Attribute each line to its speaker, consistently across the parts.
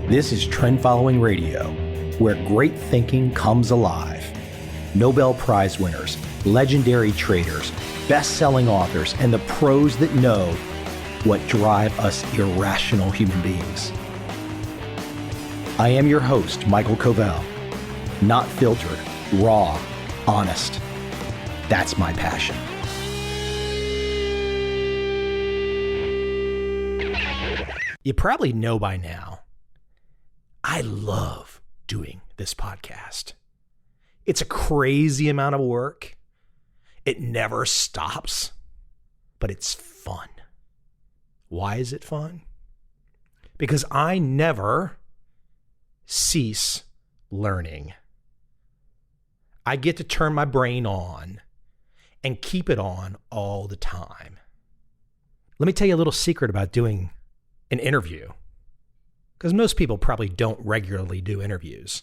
Speaker 1: This is Trend Following Radio, where great thinking comes alive. Nobel Prize winners, legendary traders, best-selling authors, and the pros that know what drive us irrational human beings. I am your host, Michael Covel. Not filtered, raw, honest. That's my passion. You probably know by now, I love doing this podcast. It's a crazy amount of work. It never stops, but it's fun. Why is it fun? Because I never cease learning. I get to turn my brain on and keep it on all the time. Let me tell you a little secret about doing an interview, because most people probably don't regularly do interviews.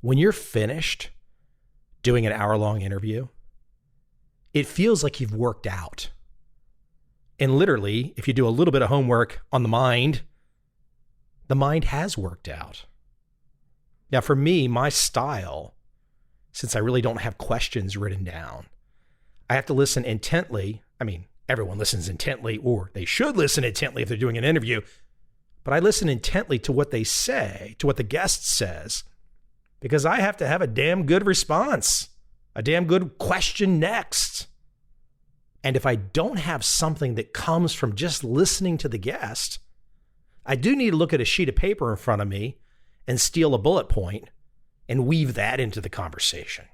Speaker 1: When you're finished doing an hour-long interview, it feels like you've worked out. And literally, if you do a little bit of homework on the mind has worked out. Now, for me, my style, since I really don't have questions written down, I have to listen intently. I mean, everyone listens intently, or they should listen intently if they're doing an interview. But I listen intently to what they say, to what the guest says, because I have to have a damn good response, a damn good question next. And if I don't have something that comes from just listening to the guest, I do need to look at a sheet of paper in front of me and steal a bullet point and weave that into the conversation.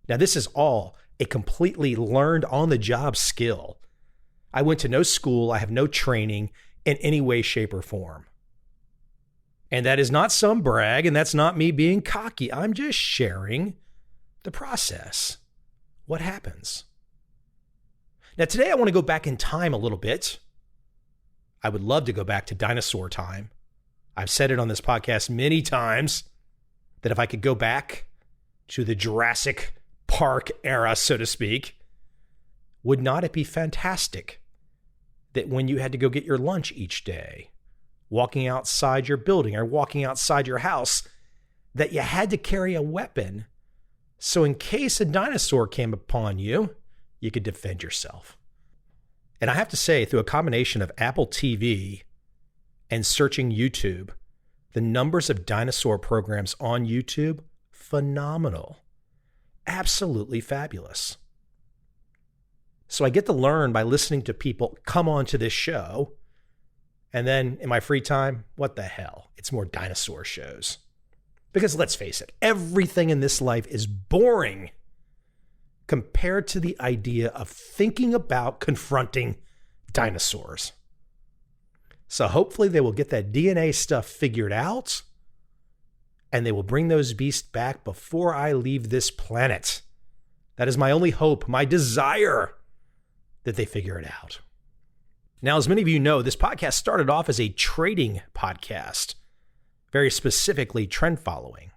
Speaker 1: Now, this is all a completely learned on-the-job skill. I went to no school. I have no training in any way, shape, or form. And that is not some brag, and that's not me being cocky. I'm just sharing the process. What happens? Now, today I want to go back in time a little bit. I would love to go back to dinosaur time. I've said it on this podcast many times that if I could go back to the Jurassic Park era, so to speak, would not it be fantastic that when you had to go get your lunch each day, walking outside your building or walking outside your house, that you had to carry a weapon so in case a dinosaur came upon you, you could defend yourself? And I have to say, through a combination of Apple TV and searching YouTube, the numbers of dinosaur programs on YouTube, phenomenal. Absolutely fabulous. So I get to learn by listening to people come on to this show. And then in my free time, what the hell? It's more dinosaur shows. Because let's face it, everything in this life is boring compared to the idea of thinking about confronting dinosaurs. So hopefully they will get that DNA stuff figured out, and they will bring those beasts back before I leave this planet. That is my only hope, my desire, that they figure it out. Now, as many of you know, this podcast started off as a trading podcast, very specifically trend following.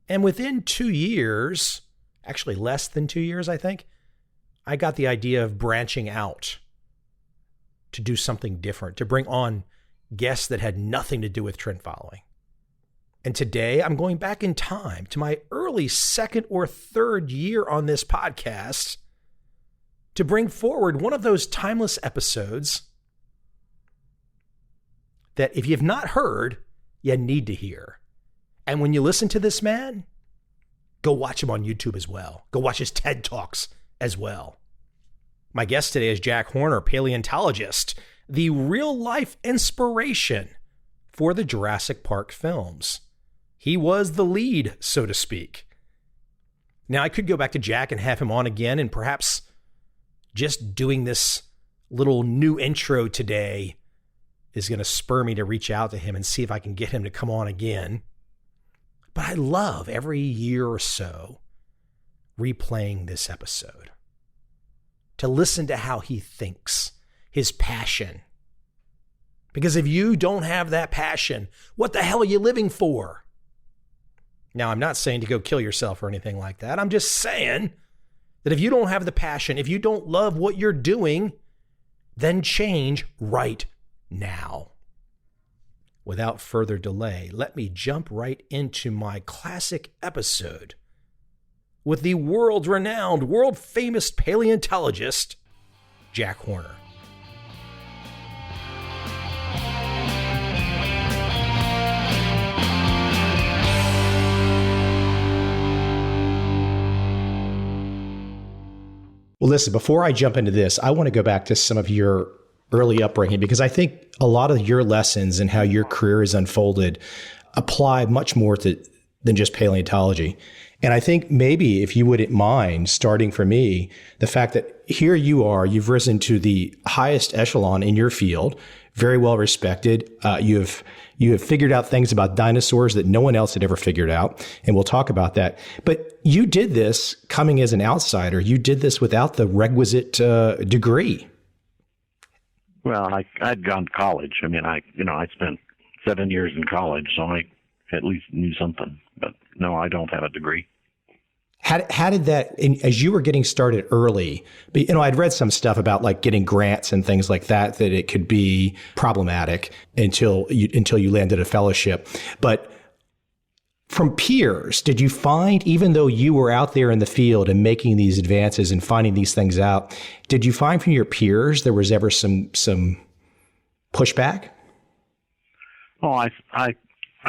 Speaker 1: And within 2 years, actually less than 2 years, I think, I got the idea of branching out to do something different, to bring on guests that had nothing to do with trend following. And today I'm going back in time to my early second or third year on this podcast to bring forward one of those timeless episodes that if you've not heard, you need to hear. And when you listen to this man, go watch him on YouTube as well. Go watch his TED Talks as well. My guest today is Jack Horner, paleontologist, the real-life inspiration for the Jurassic Park films. He was the lead, so to speak. Now, I could go back to Jack and have him on again, and perhaps just doing this little new intro today is going to spur me to reach out to him and see if I can get him to come on again. But I love every year or so replaying this episode to listen to how he thinks, his passion. Because if you don't have that passion, what the hell are you living for? Now, I'm not saying to go kill yourself or anything like that. I'm just saying that if you don't have the passion, if you don't love what you're doing, then change right now. without further delay, let me jump right into my classic episode with the world-renowned, world-famous paleontologist, Jack Horner. Well, listen, before I jump into this, I want to go back to some of your early upbringing, because I think a lot of your lessons and how your career has unfolded apply much more than just paleontology. And I think maybe if you wouldn't mind starting for me, the fact that here you are, you've risen to the highest echelon in your field, very well respected. You have figured out things about dinosaurs that no one else had ever figured out. And we'll talk about that. But you did this coming as an outsider. You did this without the requisite degree.
Speaker 2: Well, I'd gone to college. I mean, I spent 7 years in college, so I at least knew something. But no, I don't have a degree.
Speaker 1: How did that, as you were getting started early, I'd read some stuff about like getting grants and things like that it could be problematic until you landed a fellowship. But from peers, did you find, even though you were out there in the field and making these advances and finding these things out, did you find from your peers there was ever some pushback?
Speaker 2: Oh, I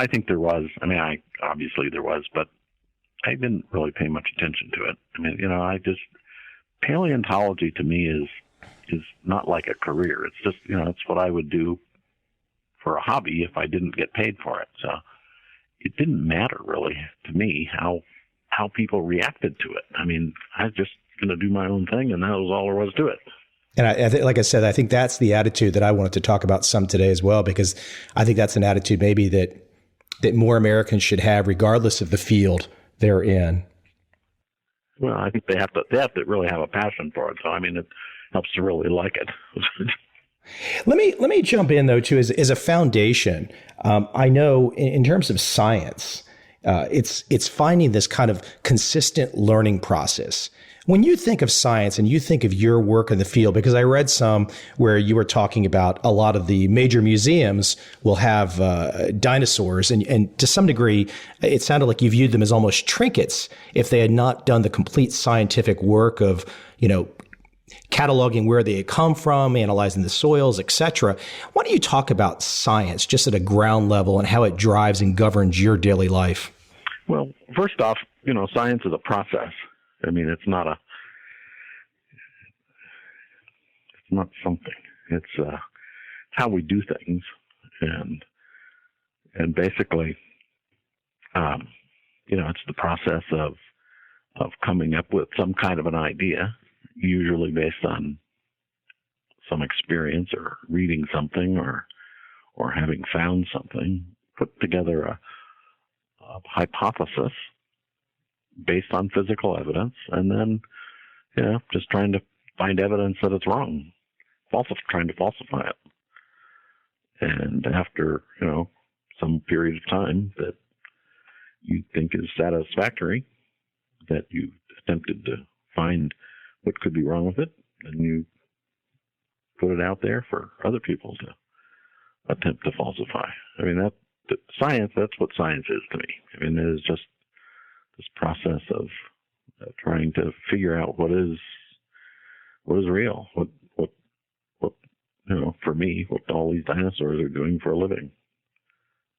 Speaker 2: think there was. I mean, obviously there was, but I didn't really pay much attention to it. I mean, paleontology to me is not like a career. It's just, it's what I would do for a hobby if I didn't get paid for it. So it didn't matter really to me how people reacted to it. I mean, I was just going to do my own thing, and that was all there was to it.
Speaker 1: And I think, like I said, I think that's the attitude that I wanted to talk about some today as well, because I think that's an attitude maybe that more Americans should have, regardless of the field they're in.
Speaker 2: Well, I think they have to really have a passion for it. So, I mean, it helps to really like it.
Speaker 1: Let me jump in though too, as a foundation. I know in terms of science, it's finding this kind of consistent learning process. When you think of science and you think of your work in the field, because I read some where you were talking about a lot of the major museums will have dinosaurs, and to some degree, it sounded like you viewed them as almost trinkets if they had not done the complete scientific work of, cataloging where they had come from, analyzing the soils, etc. Why don't you talk about science just at a ground level and how it drives and governs your daily life?
Speaker 2: Well, first off, science is a process. I mean, it's not something. It's how we do things, and basically, it's the process of coming up with some kind of an idea, usually based on some experience or reading something or having found something, put together a hypothesis based on physical evidence, and then, just trying to find evidence that it's wrong, trying to falsify it. And after, some period of time that you think is satisfactory, that you attempted to find what could be wrong with it, and you put it out there for other people to attempt to falsify. I mean, that's what science is to me. I mean, it is just this process of trying to figure out what is real, what for me, what all these dinosaurs are doing for a living.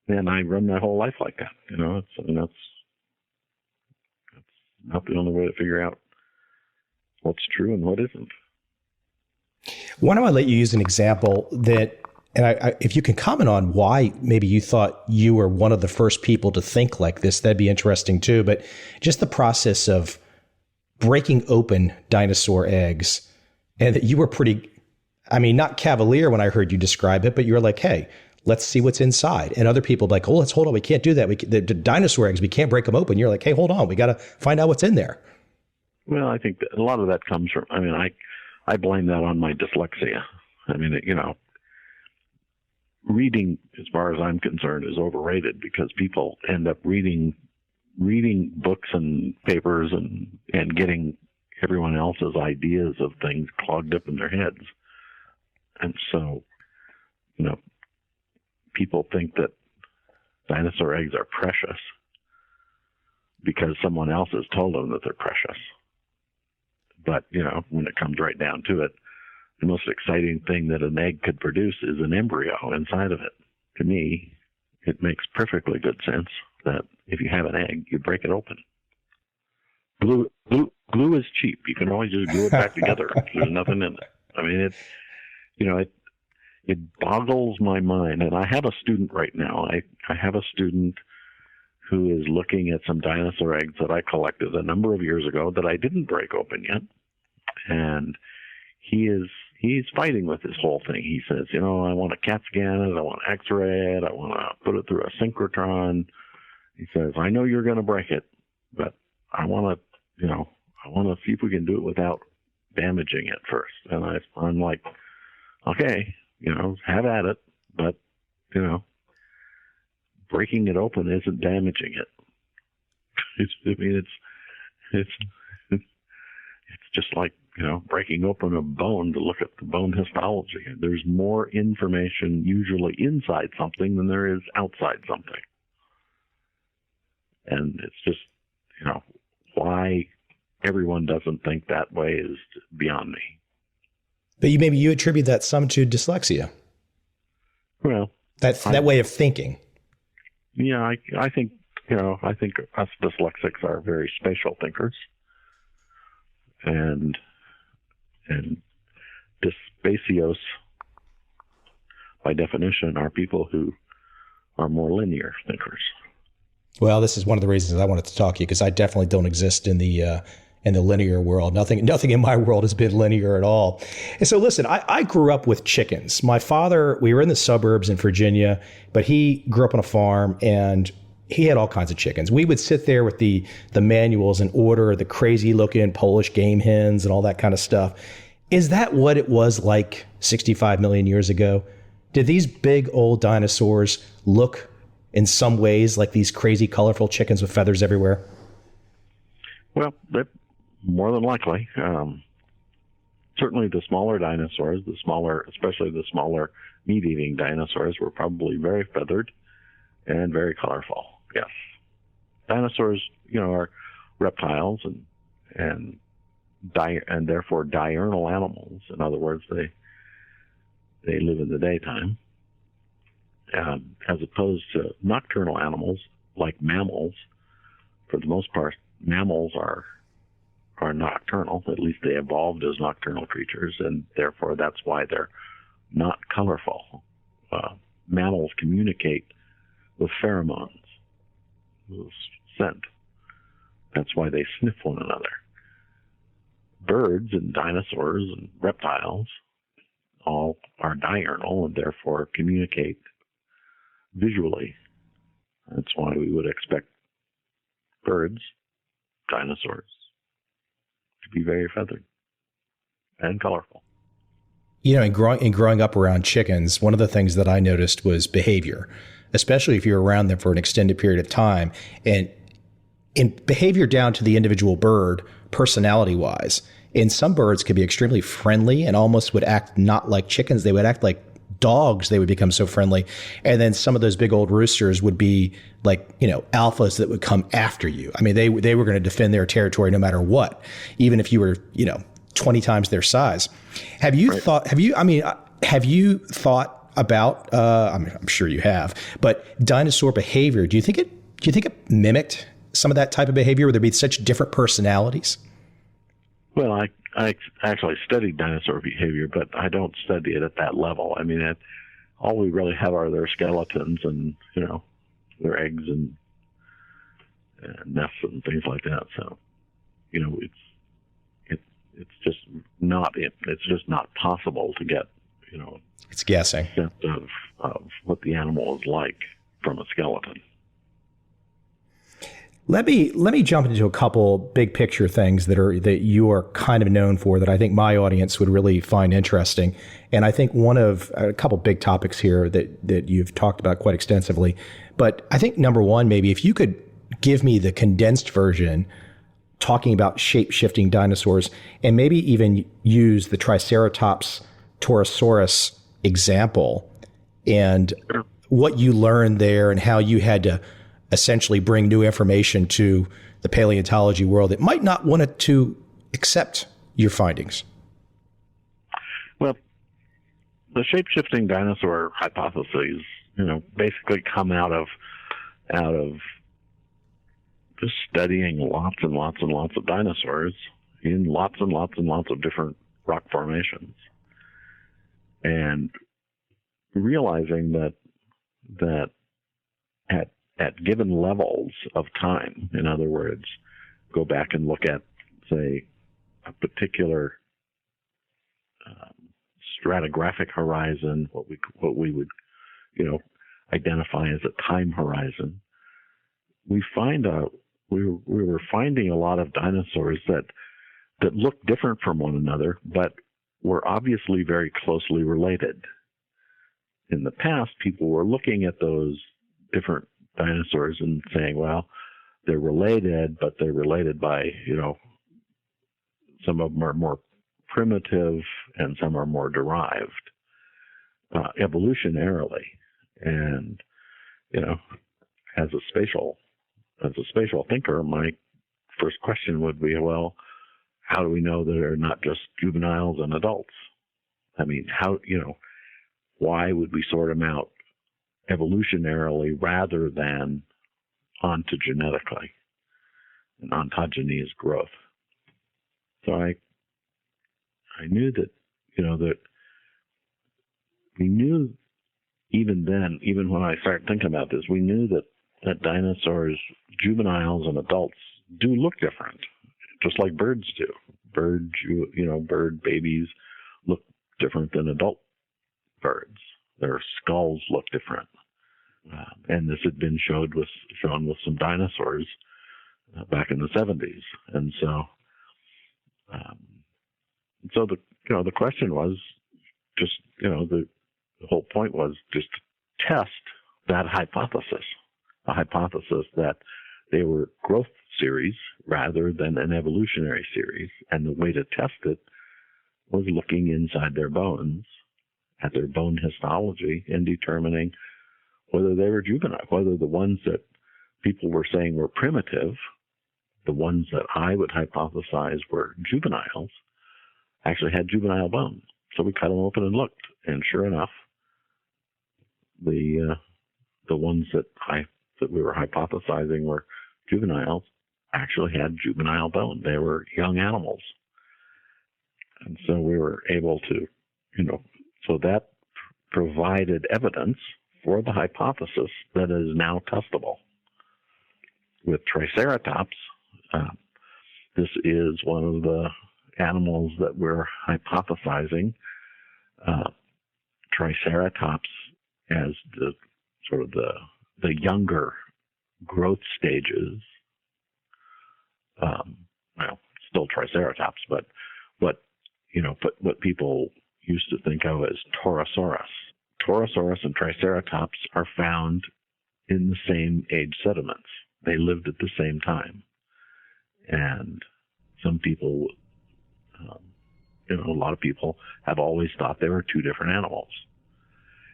Speaker 2: And I run my whole life like that. That's not the only way to figure out what's true and what isn't.
Speaker 1: Why don't I let you use an example that, and if you can comment on why maybe you thought you were one of the first people to think like this, that'd be interesting too. But just the process of breaking open dinosaur eggs, and that you were not cavalier when I heard you describe it, but you were like, hey, let's see what's inside. And other people like, oh, let's hold on. We can't do that. The dinosaur eggs, we can't break them open. You're like, hey, hold on. We got to find out what's in there.
Speaker 2: Well, I think that a lot of that comes from, I blame that on my dyslexia. I mean, reading, as far as I'm concerned, is overrated because people end up reading books and papers and getting everyone else's ideas of things clogged up in their heads. And so, people think that dinosaur eggs are precious because someone else has told them that they're precious. But, when it comes right down to it, the most exciting thing that an egg could produce is an embryo inside of it. To me, it makes perfectly good sense that if you have an egg, you break it open. Glue is cheap. You can always just glue it back together. There's nothing in it. I mean, it boggles my mind. And I have a student right now. I have a student who is looking at some dinosaur eggs that I collected a number of years ago that I didn't break open yet. And he's fighting with this whole thing. He says, I want to CAT scan it. I want to X-ray it. I want to put it through a synchrotron. He says, I know you're going to break it, but I want to see if we can do it without damaging it first. And I'm like, okay, have at it, but, breaking it open isn't damaging it. It's just like, breaking open a bone to look at the bone histology. There's more information usually inside something than there is outside something. And it's just, why everyone doesn't think that way is beyond me.
Speaker 1: But maybe you attribute that some to dyslexia.
Speaker 2: Well,
Speaker 1: that way of thinking.
Speaker 2: Yeah, I think us dyslexics are very spatial thinkers, and dysbasios, by definition, are people who are more linear thinkers.
Speaker 1: Well, this is one of the reasons I wanted to talk to you, because I definitely don't exist in the linear world. Nothing in my world has been linear at all. And so listen, I grew up with chickens. My father, we were in the suburbs in Virginia, but he grew up on a farm and he had all kinds of chickens. We would sit there with the manuals and order the crazy looking Polish game hens and all that kind of stuff. Is that what it was like 65 million years ago? Did these big old dinosaurs look in some ways like these crazy colorful chickens with feathers everywhere?
Speaker 2: Well, more than likely. Certainly the smaller dinosaurs, especially the smaller meat-eating dinosaurs, were probably very feathered and very colorful. Yes. Dinosaurs, are reptiles and therefore diurnal animals. In other words, they live in the daytime. As opposed to nocturnal animals like mammals. For the most part, mammals are nocturnal. At least they evolved as nocturnal creatures, and therefore that's why they're not colorful. Mammals communicate with pheromones, with scent. That's why they sniff one another. Birds and dinosaurs and reptiles all are diurnal and therefore communicate visually. That's why we would expect birds, dinosaurs, to be very feathered and colorful.
Speaker 1: In growing up around chickens, one of the things that I noticed was behavior, especially if you're around them for an extended period of time, and in behavior down to the individual bird, personality-wise. And some birds could be extremely friendly and almost would act not like chickens. They would act like dogs. They would become so friendly. And then some of those big old roosters would be like, alphas that would come after you. I mean, they were going to defend their territory no matter what, even if you were, 20 times their size. Have you thought about, I'm sure you have, but dinosaur behavior, do you think it mimicked some of that type of behavior where there'd be such different personalities?
Speaker 2: Well, I actually studied dinosaur behavior, but I don't study it at that level. I mean, all we really have are their skeletons and, their eggs and nests and things like that. So, it's just not possible to get,
Speaker 1: it's guessing
Speaker 2: a sense of what the animal is like from a skeleton.
Speaker 1: Let me jump into a couple big picture things that you are kind of known for that I think my audience would really find interesting. And I think one of a couple big topics here that you've talked about quite extensively. But I think number one, maybe if you could give me the condensed version talking about shape-shifting dinosaurs and maybe even use the Triceratops Torosaurus example and what you learned there and how you had to essentially bring new information to the paleontology world that might not want it to accept your findings?
Speaker 2: Well, the shape-shifting dinosaur hypotheses, basically come out of just studying lots and lots and lots of dinosaurs in lots and lots and lots of different rock formations, and realizing that at given levels of time, in other words, go back and look at, say, a particular stratigraphic horizon, what we would identify as a time horizon, we were finding a lot of dinosaurs that looked different from one another, but were obviously very closely related. In the past, people were looking at those different dinosaurs and saying, well, they're related, but they're related by, some of them are more primitive and some are more derived evolutionarily. And, as a spatial thinker, my first question would be, well, how do we know that they're not just juveniles and adults? I mean, why would we sort them out evolutionarily rather than ontogenetically? And ontogeny is growth. So I knew that, that we knew even then, even when I started thinking about this, we knew that dinosaurs, juveniles and adults, do look different, just like birds do. Bird babies look different than adult birds. Their skulls look different. And this had been shown with some dinosaurs back in the 70s. And so the question was just, the whole point was just to test that hypothesis, a hypothesis that they were growth series rather than an evolutionary series. And the way to test it was looking inside their bones, at their bone histology, and determining whether they were juvenile, whether the ones that people were saying were primitive, the ones that I would hypothesize were juveniles, actually had juvenile bone. So we cut them open and looked, and sure enough, the ones that we were hypothesizing were juveniles actually had juvenile bone. They were young animals. And so we were able to, so that provided evidence for the hypothesis that is now testable. With Triceratops, this is one of the animals that we're hypothesizing. Triceratops as the sort of the younger growth stages. Still Triceratops, but what people used to think of as Torosaurus. Torosaurus and Triceratops are found in the same age sediments. They lived at the same time. And some people, a lot of people have always thought they were two different animals.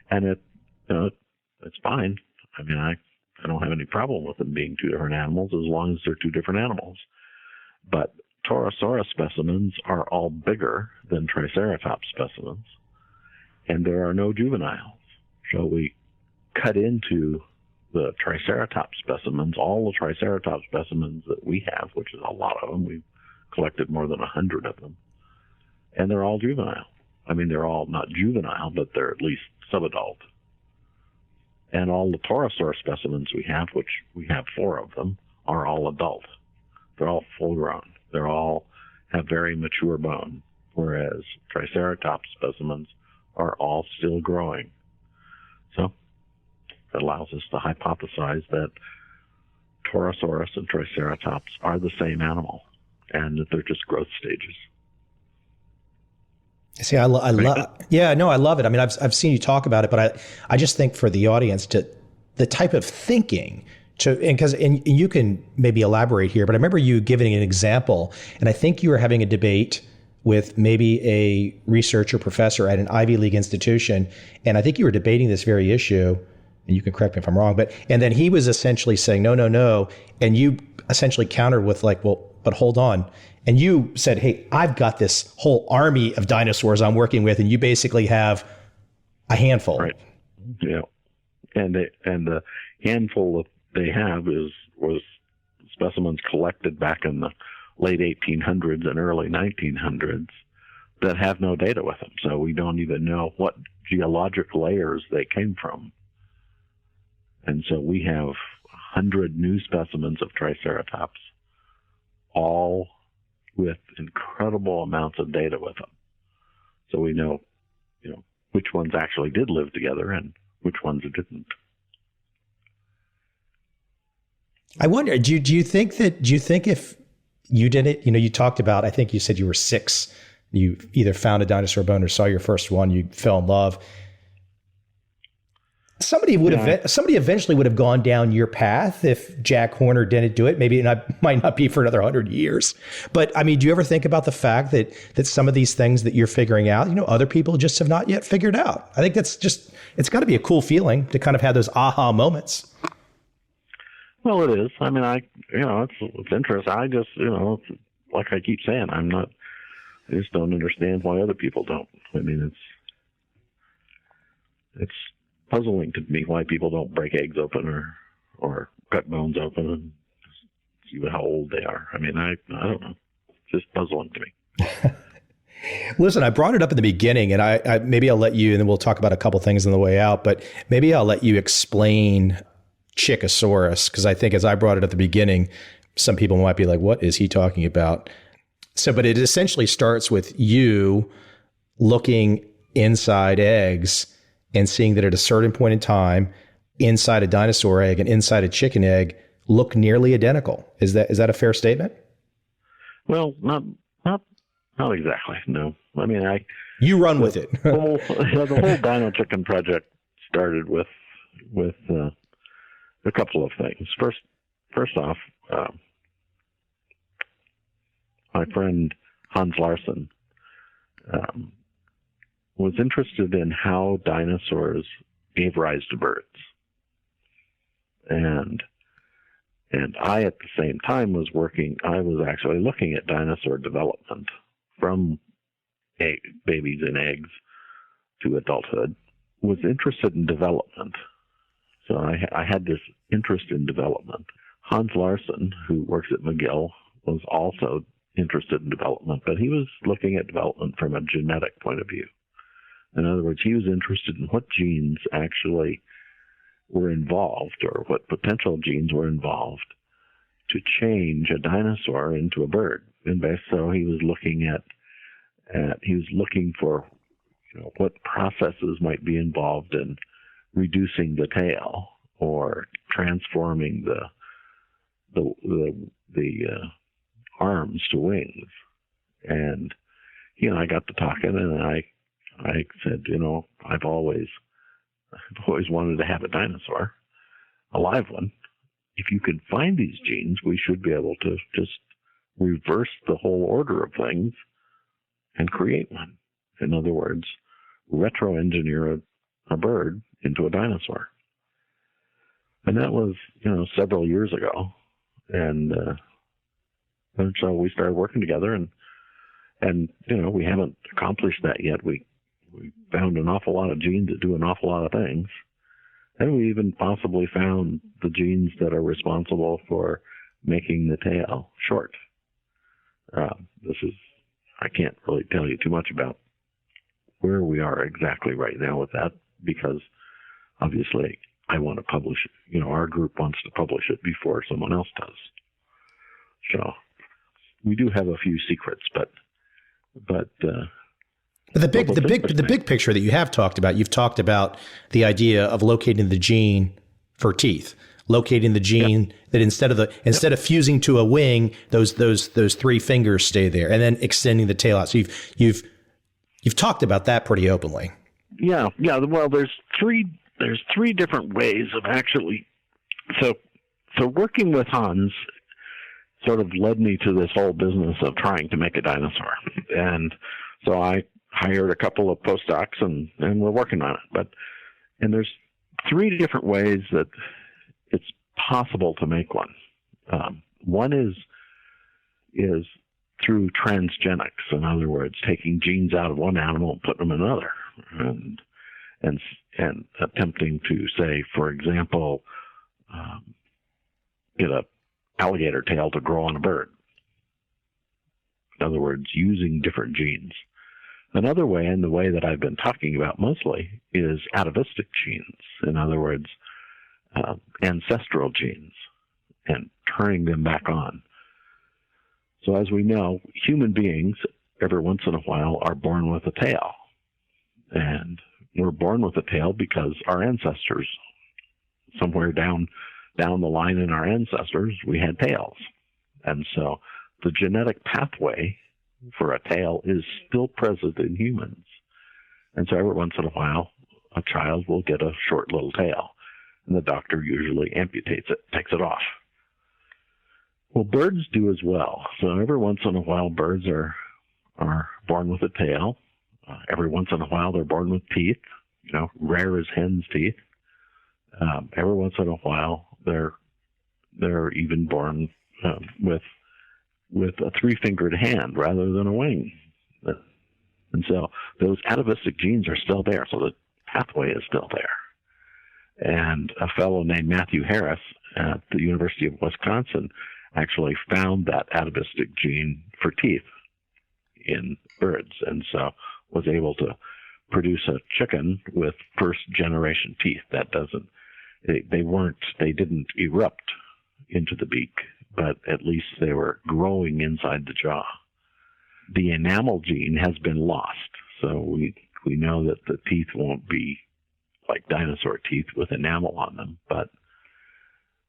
Speaker 2: And it's fine. I mean, I don't have any problem with them being two different animals as long as they're two different animals. But Torosaurus specimens are all bigger than Triceratops specimens, and there are no juveniles. So we cut into the Triceratops specimens, all the Triceratops specimens that we have, which is a lot of them. We've collected more than 100 of them, and they're all juvenile. I mean, they're all not juvenile, but they're at least subadult. And all the Torosaurus specimens we have, which we have 4 of them, are all adult. They're all full grown. They all have very mature bone, whereas Triceratops specimens are all still growing. So that allows us to hypothesize that Torosaurus and Triceratops are the same animal, and that they're just growth stages.
Speaker 1: See, I love it. I mean, I've seen you talk about it, but I just think for the audience the type of thinking and you can maybe elaborate here, but I remember you giving an example, and I think you were having a debate with maybe a researcher professor at an Ivy League institution, and I think you were debating this very issue, and you can correct me if I'm wrong, and then he was essentially saying, no, no, no. And you essentially countered with like, well, but hold on. And you said, hey, I've got this whole army of dinosaurs I'm working with, and you basically have a handful.
Speaker 2: Right. Yeah. And the handful that they have was specimens collected back in the late 1800s and early 1900s that have no data with them. So we don't even know what geologic layers they came from. And so we have 100 new specimens of Triceratops, all with incredible amounts of data with them. So we know, which ones actually did live together and which ones didn't.
Speaker 1: I wonder, do you think if you did it, you talked about, I think you said you were 6, you either found a dinosaur bone or saw your first one, you fell in love. Somebody eventually would have gone down your path if Jack Horner didn't do it. Maybe it might not be for another 100 years. But I mean, do you ever think about the fact that some of these things that you're figuring out, other people just have not yet figured out? I think that's just, it's got to be a cool feeling to kind of have those aha moments.
Speaker 2: Well, it is. I mean, it's interesting. I just, like I keep saying, I just don't understand why other people don't. I mean, it's puzzling to me why people don't break eggs open or cut bones open and see how old they are. I mean, I don't know. It's just puzzling to me.
Speaker 1: Listen, I brought it up in the beginning, and I maybe I'll let you, and then we'll talk about a couple things on the way out, but maybe I'll let you explain Chickosaurus, because I think as I brought it at the beginning, some people might be like, what is he talking about? So, but it essentially starts with you looking inside eggs and seeing that at a certain point in time, inside a dinosaur egg and inside a chicken egg look nearly identical. Is that a fair statement?
Speaker 2: Well, not exactly. No. I mean,
Speaker 1: you run with it.
Speaker 2: the whole Dino Chicken project started with a couple of things. First off, my friend Hans Larsen was interested in how dinosaurs gave rise to birds. And I, at the same time, was actually looking at dinosaur development from babies and eggs to adulthood, was interested in development. So I had this interest in development. Hans Larsen, who works at McGill, was also interested in development, but he was looking at development from a genetic point of view. In other words, he was interested in what genes actually were involved, or what potential genes were involved to change a dinosaur into a bird. And so he was looking for what processes might be involved in reducing the tail or transforming the arms to wings. And I got to talking, and I said, I've always wanted to have a dinosaur, a live one. If you can find these genes, we should be able to just reverse the whole order of things and create one. In other words, retro-engineer a bird into a dinosaur. And that was, several years ago. And so we started working together, and we haven't accomplished that yet. We found an awful lot of genes that do an awful lot of things. And we even possibly found the genes that are responsible for making the tail short. I can't really tell you too much about where we are exactly right now with that, because obviously I want to publish it. Our group wants to publish it before someone else does. So we do have a few secrets, but
Speaker 1: the big picture that you have talked about, you've talked about the idea of locating the gene for teeth, locating the gene that instead of fusing to a wing, those 3 fingers stay there, and then extending the tail out. So you've talked about that pretty openly.
Speaker 2: Yeah. Well, there's three different ways of actually. So working with Hans sort of led me to this whole business of trying to make a dinosaur, and so I hired a couple of postdocs, and we're working on it. And there's three different ways that it's possible to make one. One is through transgenics. In other words, taking genes out of one animal and putting them in another, and attempting to, say, for example, get a alligator tail to grow on a bird. In other words, using different genes. Another way, and the way that I've been talking about mostly, is atavistic genes. In other words, ancestral genes, and turning them back on. So as we know, human beings, every once in a while, are born with a tail. And we're born with a tail because our ancestors, somewhere down the line in our ancestors, we had tails. And so the genetic pathway for a tail is still present in humans. And so every once in a while, a child will get a short little tail, and the doctor usually amputates it, takes it off. Well, birds do as well. So every once in a while, birds are born with a tail. Every once in a while, they're born with teeth, rare as hen's teeth. Every once in a while, they're even born with a three-fingered hand rather than a wing. And so those atavistic genes are still there, so the pathway is still there. And a fellow named Matthew Harris at the University of Wisconsin actually found that atavistic gene for teeth in birds, and so was able to produce a chicken with first-generation teeth. They didn't erupt into the beak, but at least they were growing inside the jaw. The enamel gene has been lost, so we know that the teeth won't be like dinosaur teeth with enamel on them, but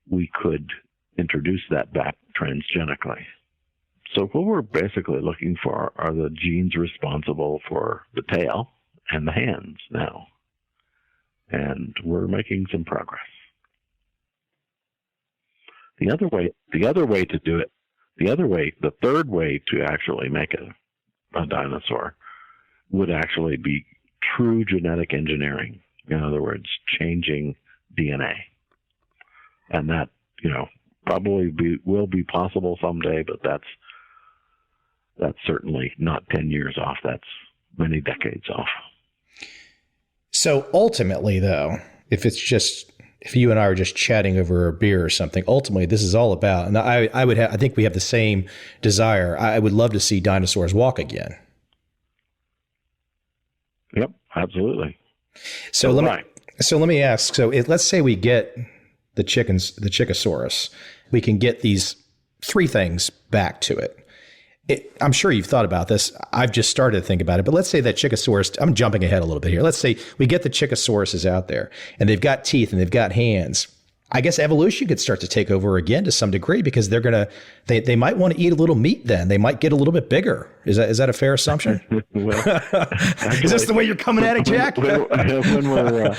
Speaker 2: we could introduce that back transgenically. So what we're basically looking for are the genes responsible for the tail and the hands now, and we're making some progress. The third way to actually make a dinosaur would actually be true genetic engineering. In other words, changing DNA. And that, probably will be possible someday, but that's certainly not 10 years off. That's many decades off.
Speaker 1: So ultimately, though, if you and I are just chatting over a beer or something, ultimately this is all about, and I think we have the same desire. I would love to see dinosaurs walk again.
Speaker 2: Yep, absolutely.
Speaker 1: So let me ask. So let's say we get the Chickasaurus, we can get these three things back to it. I'm sure you've thought about this. I've just started to think about it. But let's say that Chickasaurus, I'm jumping ahead a little bit here. Let's say we get the Chickasauruses out there and they've got teeth and they've got hands. I guess evolution could start to take over again to some degree because they might want to eat a little meat then. They might get a little bit bigger. Is that a fair assumption?
Speaker 2: Well, actually,
Speaker 1: is this the way you're coming at it, Jack?
Speaker 2: when we're,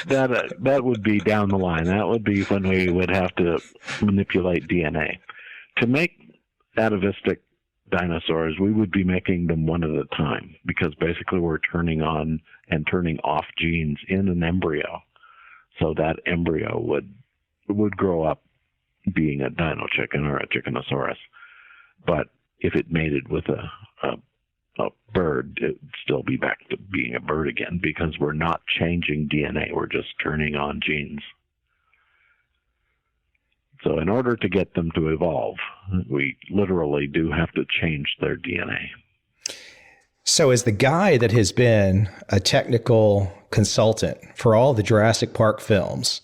Speaker 2: that would be down the line. That would be when we would have to manipulate DNA. To make atavistic dinosaurs, we would be making them one at a time because basically we're turning on and turning off genes in an embryo. So that embryo would grow up being a dino chicken or a Chickanosaurus. But if it mated with a bird, it would still be back to being a bird again because we're not changing DNA. We're just turning on genes. So in order to get them to evolve, we literally do have to change their DNA.
Speaker 1: So as the guy that has been a technical consultant for all the Jurassic Park films,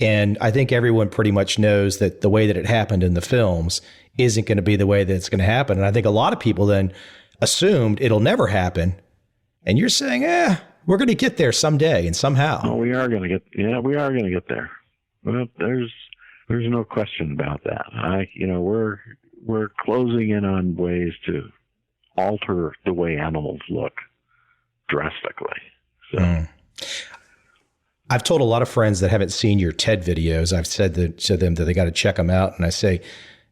Speaker 1: and I think everyone pretty much knows that the way that it happened in the films isn't going to be the way that it's going to happen. And I think a lot of people then assumed it'll never happen. And you're saying, we're going to get there someday and somehow.
Speaker 2: Oh, we are going to get there. Well, there's no question about that. We're closing in on ways to alter the way animals look drastically. So.
Speaker 1: I've told a lot of friends that haven't seen your TED videos. I've said to them that they got to check them out. And I say,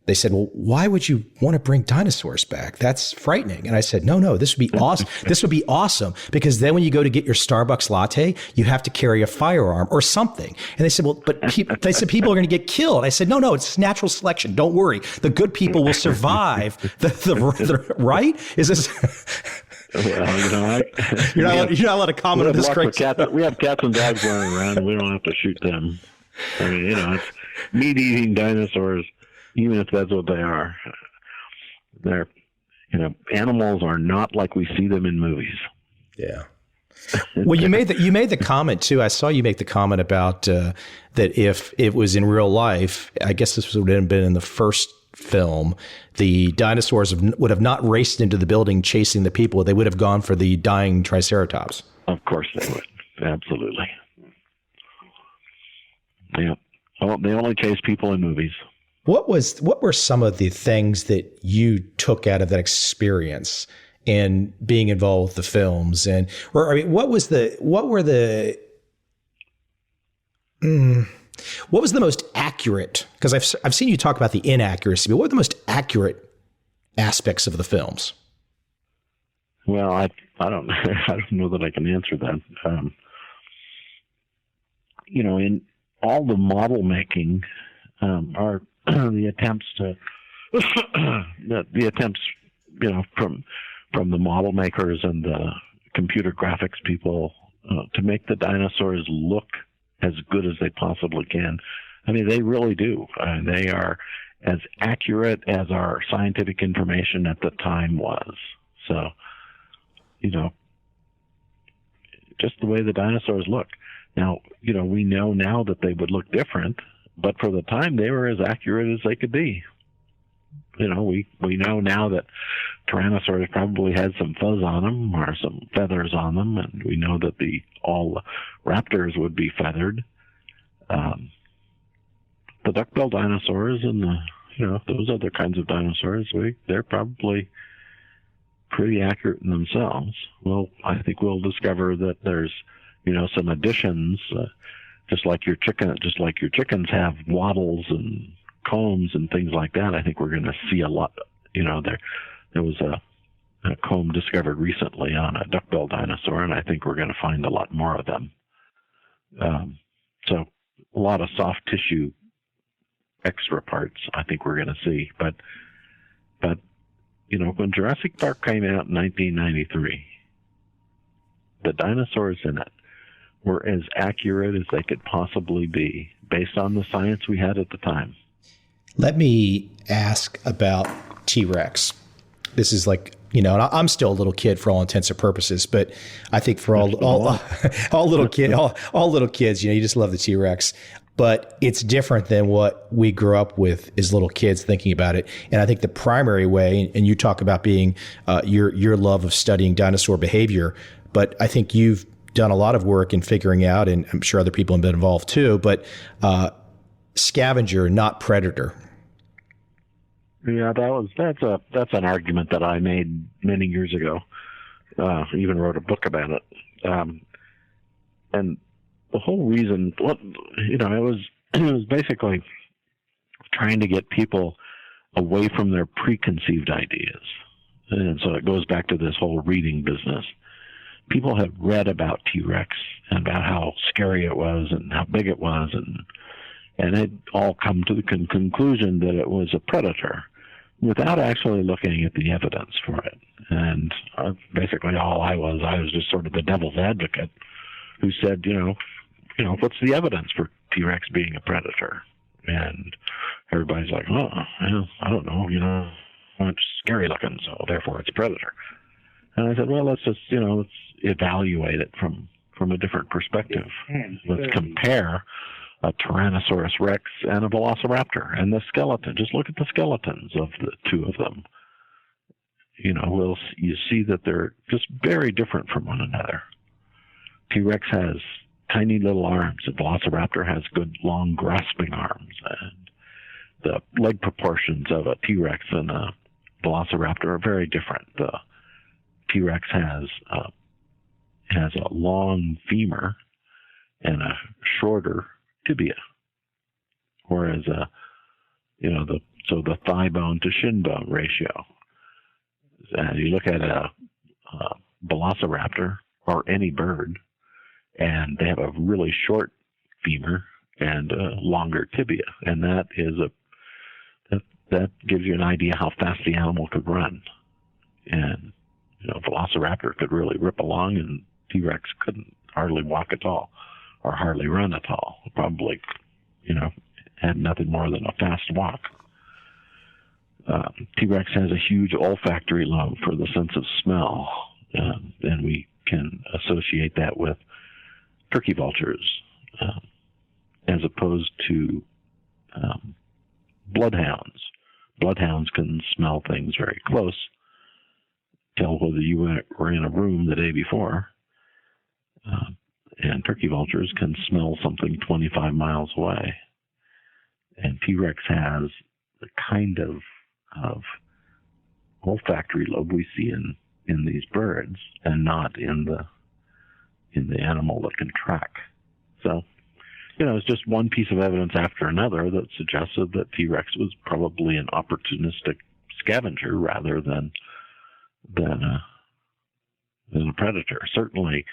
Speaker 1: they said, well, why would you want to bring dinosaurs back? That's frightening. And I said, no, this would be awesome. This would be awesome because then when you go to get your Starbucks latte, you have to carry a firearm or something. And they said, well, but they said people are going to get killed. I said, no, it's natural selection. Don't worry. The good people will survive. Right? Is this?
Speaker 2: Well,
Speaker 1: you're not allowed to comment on this.
Speaker 2: We have cats and dogs running around, and we don't have to shoot them. I mean, it's meat-eating dinosaurs. Even if that's what they are, they're, animals are not like we see them in movies.
Speaker 1: Yeah. Well, you made the comment too. I saw you make the comment about that if it was in real life, I guess this would have been in the first film, the dinosaurs would have not raced into the building chasing the people. They would have gone for the dying Triceratops.
Speaker 2: Of course they would. Absolutely. Yeah. Well, they only chase people in movies.
Speaker 1: What were some of the things that you took out of that experience and being involved with the films? And what was the most accurate? Because I've seen you talk about the inaccuracy, but what were the most accurate aspects of the films?
Speaker 2: Well, I don't know that I can answer that. In all the model making are the attempts from the model makers and the computer graphics people to make the dinosaurs look as good as they possibly can. I mean, they really do. They are as accurate as our scientific information at the time was. So, just the way the dinosaurs look. Now, we know now that they would look different, but for the time they were as accurate as they could be. We know now that Tyrannosaurus probably had some fuzz on them or some feathers on them, and we know that all raptors would be feathered. The duck-billed dinosaurs and those other kinds of dinosaurs, they're probably pretty accurate in themselves. Well, I think we'll discover that there's some additions. Just like your chickens have wattles and combs and things like that, I think we're going to see a lot. There was a comb discovered recently on a duck-billed dinosaur, and I think we're going to find a lot more of them. So a lot of soft tissue extra parts I think we're going to see. But when Jurassic Park came out in 1993, the dinosaurs in it were as accurate as they could possibly be based on the science we had at the time.
Speaker 1: Let me ask about T-Rex. This is like, and I'm still a little kid for all intents and purposes, but I think for all little kids, you just love the T-Rex. But it's different than what we grew up with as little kids thinking about it. And I think the primary way, and you talk about being your love of studying dinosaur behavior, but I think you've done a lot of work in figuring out, and I'm sure other people have been involved too, but scavenger, not predator.
Speaker 2: Yeah, that's an argument that I made many years ago. Even wrote a book about it. And the whole reason, it was basically trying to get people away from their preconceived ideas. And so it goes back to this whole reading business. People have read about T-Rex and about how scary it was and how big it was, and it all come to the conclusion that it was a predator without actually looking at the evidence for it. And basically all I was just sort of the devil's advocate who said, what's the evidence for T-Rex being a predator? And everybody's like, I don't know, it's scary looking, so therefore it's a predator. And I said, well, let's just, let's evaluate it from a different perspective. Let's compare a Tyrannosaurus Rex and a Velociraptor and the skeleton. Just look at the skeletons of the two of them. You see that they're just very different from one another. T-Rex has tiny little arms. The Velociraptor has good, long, grasping arms. And the leg proportions of a T-Rex and a Velociraptor are very different. The T-Rex has a long femur and a shorter tibia, whereas the So the thigh bone to shin bone ratio. You look at a velociraptor or any bird, and they have a really short femur and a longer tibia, and that gives you an idea how fast the animal could run. And velociraptor could really rip along, and T-Rex couldn't hardly walk at all or hardly run at all. Probably, had nothing more than a fast walk. T-Rex has a huge olfactory lobe for the sense of smell, and we can associate that with turkey vultures, as opposed to bloodhounds. Bloodhounds can smell things very close, tell whether you were in a room the day before, and turkey vultures can smell something 25 miles away. And T-Rex has the kind of olfactory lobe we see in these birds, and not in the animal that can track. So, it's just one piece of evidence after another that suggested that T-Rex was probably an opportunistic scavenger rather than a predator. Certainly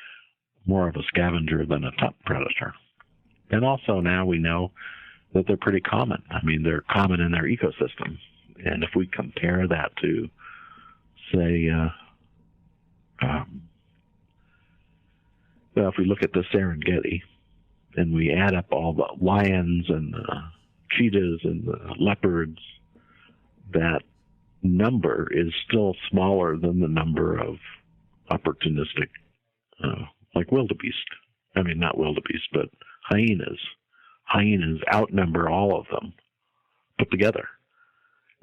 Speaker 2: more of a scavenger than a top predator. And also now we know that they're pretty common. I mean, they're common in their ecosystem. And if we compare that to, say, if we look at the Serengeti and we add up all the lions and the cheetahs and the leopards, that number is still smaller than the number of opportunistic, like wildebeest. I mean, not wildebeest, but hyenas. Hyenas outnumber all of them put together.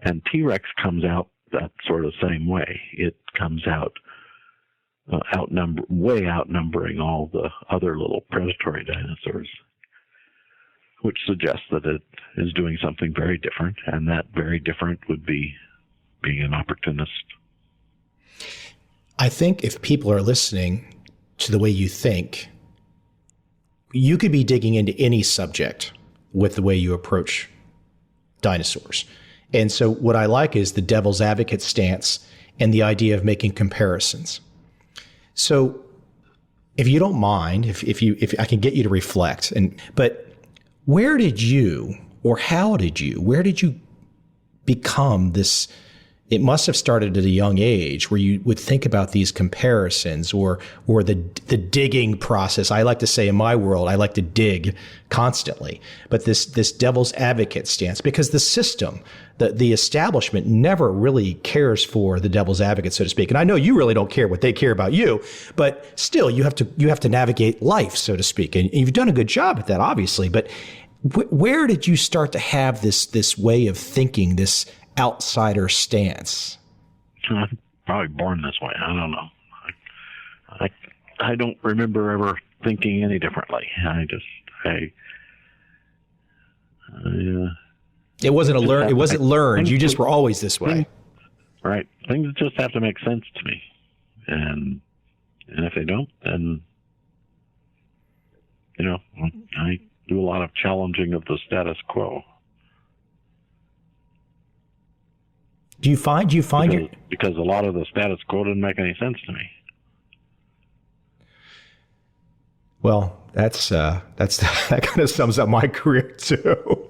Speaker 2: And T-Rex comes out that sort of same way. It comes out way outnumbering all the other little predatory dinosaurs, which suggests that it is doing something very different, and that very different would be being an opportunist.
Speaker 1: I think if people are listening to the way you think, you could be digging into any subject with the way you approach dinosaurs. And so what I like is the devil's advocate stance and the idea of making comparisons. So if you don't mind, if I can get you to reflect, but where did you become this? It must have started at a young age where you would think about these comparisons or the digging process. I like to say in my world, I like to dig constantly, but this devil's advocate stance, because the system, the establishment never really cares for the devil's advocate, so to speak. And I know you really don't care what they care about you, but still you have to navigate life, so to speak. And you've done a good job at that, obviously. But where did you start to have this way of thinking, this outsider stance?
Speaker 2: I'm probably born this way. I don't know. I don't remember ever thinking any differently.
Speaker 1: It wasn't It wasn't learned. You just were always this way.
Speaker 2: Right. Things just have to make sense to me, and if they don't, then I do a lot of challenging of the status quo.
Speaker 1: Do you find
Speaker 2: because a lot of the status quo didn't make any sense to me.
Speaker 1: Well, that kind of sums up my career too.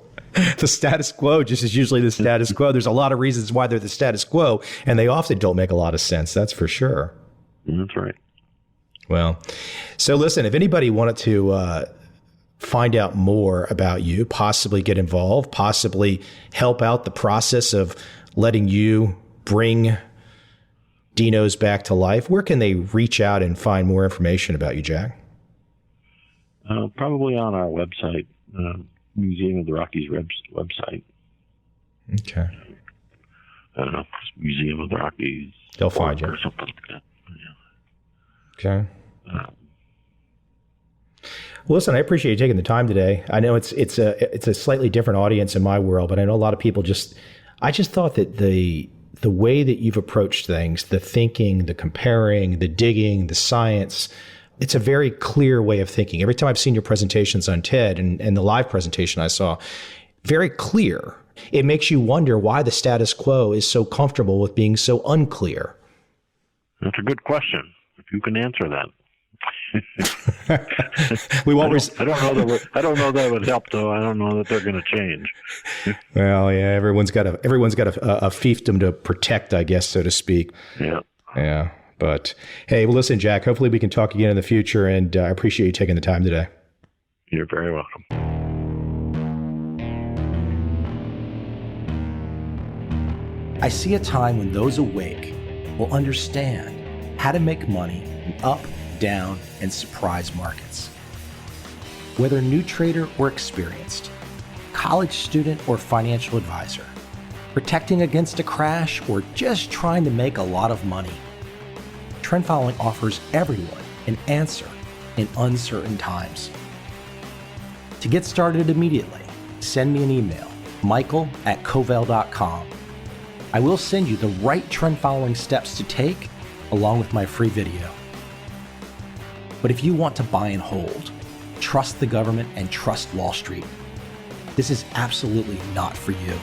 Speaker 1: The status quo just is usually the status quo. There's a lot of reasons why they're the status quo, and they often don't make a lot of sense. That's for sure.
Speaker 2: That's right.
Speaker 1: Well, so listen, if anybody wanted to find out more about you, possibly get involved, possibly help out the process of letting you bring dinos back to life, where can they reach out and find more information about you, Jack?
Speaker 2: Probably on our website, Museum of the Rockies website.
Speaker 1: Okay.
Speaker 2: I don't know, Museum of the Rockies.
Speaker 1: They'll find you.
Speaker 2: Or something like that. Yeah.
Speaker 1: Okay. Well, listen, I appreciate you taking the time today. I know it's a slightly different audience in my world, but I know a lot of people I just thought that the way that you've approached things, the thinking, the comparing, the digging, the science, it's a very clear way of thinking. Every time I've seen your presentations on TED and the live presentation I saw, very clear. It makes you wonder why the status quo is so comfortable with being so unclear.
Speaker 2: That's a good question. If you can answer that.
Speaker 1: We won't.
Speaker 2: I don't know that would help, though. I don't know that they're going to change.
Speaker 1: Well, yeah, everyone's got a fiefdom to protect, I guess, so to speak.
Speaker 2: Yeah.
Speaker 1: Yeah. But hey, well, listen, Jack. Hopefully, we can talk again in the future, and I appreciate you taking the time today.
Speaker 2: You're very welcome.
Speaker 1: I see a time when those awake will understand how to make money in up, down, and surprise markets. Whether new trader or experienced, college student or financial advisor, protecting against a crash or just trying to make a lot of money, trend following offers everyone an answer in uncertain times. To get started immediately, send me an email, michael@covel.com. I will send you the right trend following steps to take along with my free video. But if you want to buy and hold, trust the government and trust Wall Street, this is absolutely not for you.